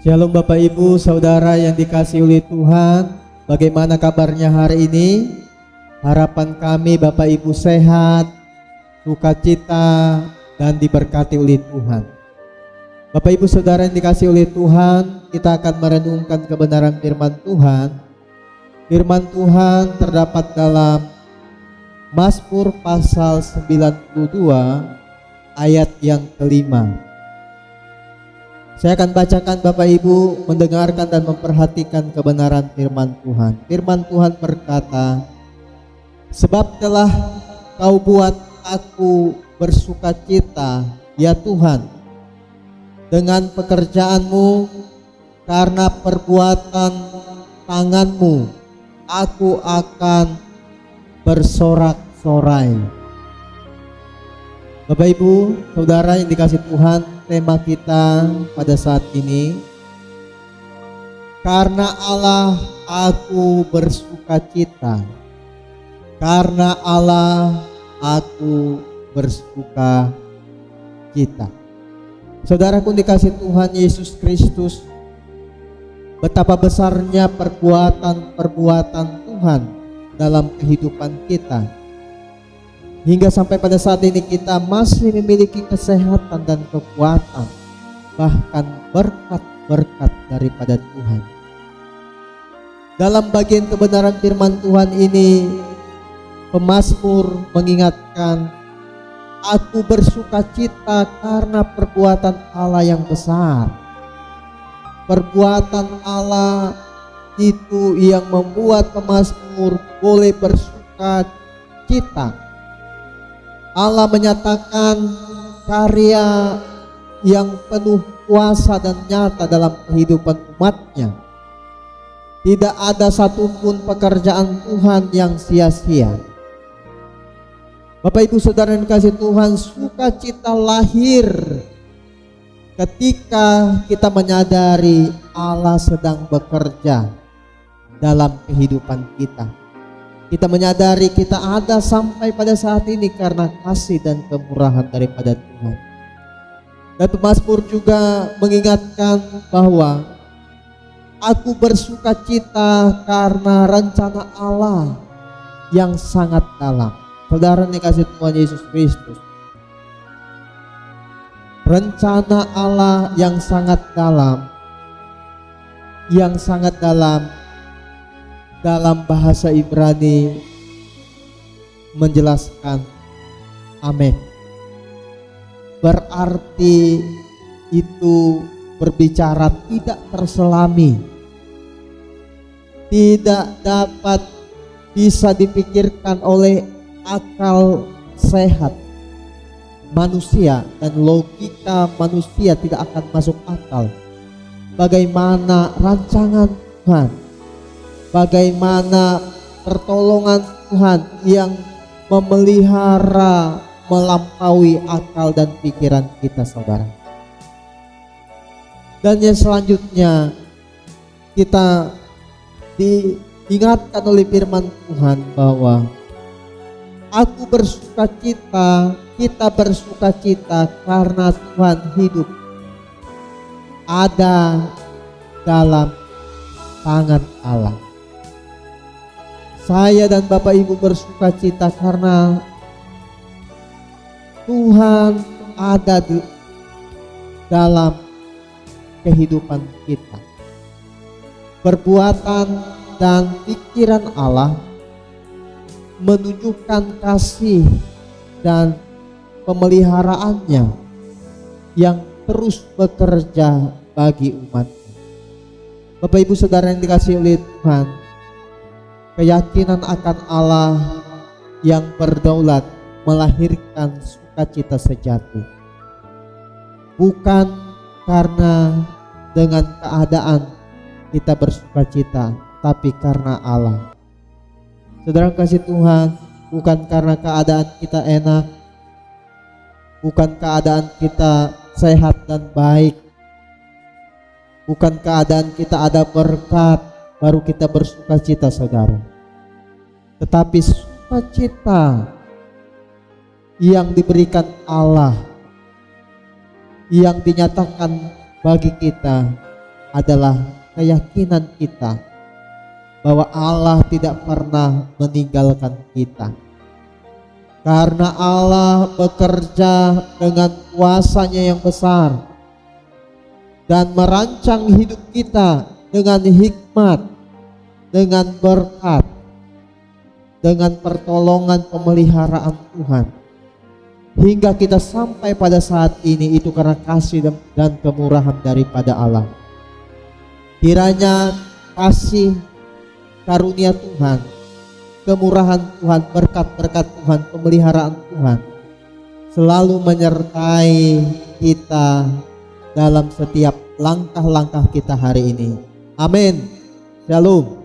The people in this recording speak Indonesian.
Shalom Bapak Ibu Saudara yang dikasihi oleh Tuhan. Bagaimana kabarnya hari ini? Harapan kami Bapak Ibu sehat, sukacita, dan diberkati oleh Tuhan. Bapak Ibu Saudara yang dikasihi oleh Tuhan, kita akan merenungkan kebenaran firman Tuhan. Firman Tuhan terdapat dalam Mazmur pasal 92 ayat yang kelima. Saya akan bacakan, Bapak Ibu mendengarkan dan memperhatikan kebenaran firman Tuhan. Firman Tuhan berkata, "Sebab telah Kau buat aku bersukacita, ya Tuhan, dengan pekerjaanmu, karena perbuatan tanganmu, aku akan bersorak-sorai." Bapak Ibu Saudara yang dikasihi Tuhan, tema kita pada saat ini, karena Allah aku bersukacita. Karena Allah aku bersukacita. Saudaraku dikasihi Tuhan Yesus Kristus, betapa besarnya perbuatan-perbuatan Tuhan dalam kehidupan kita, hingga sampai pada saat ini kita masih memiliki kesehatan dan kekuatan, bahkan berkat-berkat daripada Tuhan. Dalam bagian kebenaran firman Tuhan ini, pemazmur mengingatkan, aku bersukacita karena perbuatan Allah yang besar. Perbuatan Allah itu yang membuat pemazmur boleh bersukacita. Allah menyatakan karya yang penuh kuasa dan nyata dalam kehidupan umatnya. Tidak ada satupun pekerjaan Tuhan yang sia-sia. Bapak Ibu Saudara yang dikasihi Tuhan, sukacita lahir ketika kita menyadari Allah sedang bekerja dalam kehidupan kita. Kita menyadari kita ada sampai pada saat ini karena kasih dan kemurahan daripada Tuhan. Dan pemazmur juga mengingatkan bahwa aku bersukacita karena rencana Allah yang sangat dalam. Saudara dikasihi Tuhan Yesus Kristus, rencana Allah yang sangat dalam, dalam bahasa Ibrani menjelaskan amen. Berarti itu berbicara tidak terselami, tidak dapat bisa dipikirkan oleh akal sehat manusia, dan logika manusia tidak akan masuk akal. Bagaimana rancangan Tuhan, bagaimana pertolongan Tuhan yang memelihara melampaui akal dan pikiran kita, saudara. Dan yang selanjutnya kita diingatkan oleh firman Tuhan bahwa aku bersukacita, kita bersukacita karena Tuhan hidup ada dalam tangan Allah. Saya dan Bapak Ibu bersukacita karena Tuhan ada di dalam kehidupan kita. Perbuatan dan pikiran Allah menunjukkan kasih dan pemeliharaannya yang terus bekerja bagi umatnya. Bapak Ibu Saudara yang dikasihi oleh Tuhan, keyakinan akan Allah yang berdaulat melahirkan sukacita sejati. Bukan karena dengan keadaan kita bersukacita, tapi karena Allah. Saudara kasih Tuhan, bukan karena keadaan kita enak, bukan keadaan kita sehat dan baik, bukan keadaan kita ada berkat baru kita bersukacita, saudara. Tetapi sukacita yang diberikan Allah, yang dinyatakan bagi kita adalah keyakinan kita bahwa Allah tidak pernah meninggalkan kita. Karena Allah bekerja dengan kuasa-Nya yang besar dan merancang hidup kita dengan hikmat, dengan berkat, dengan pertolongan pemeliharaan Tuhan. Hingga kita sampai pada saat ini, itu karena kasih dan kemurahan daripada Allah. Kiranya kasih karunia Tuhan, kemurahan Tuhan, berkat-berkat Tuhan, pemeliharaan Tuhan selalu menyertai kita dalam setiap langkah-langkah kita hari ini. Amin. Shalom.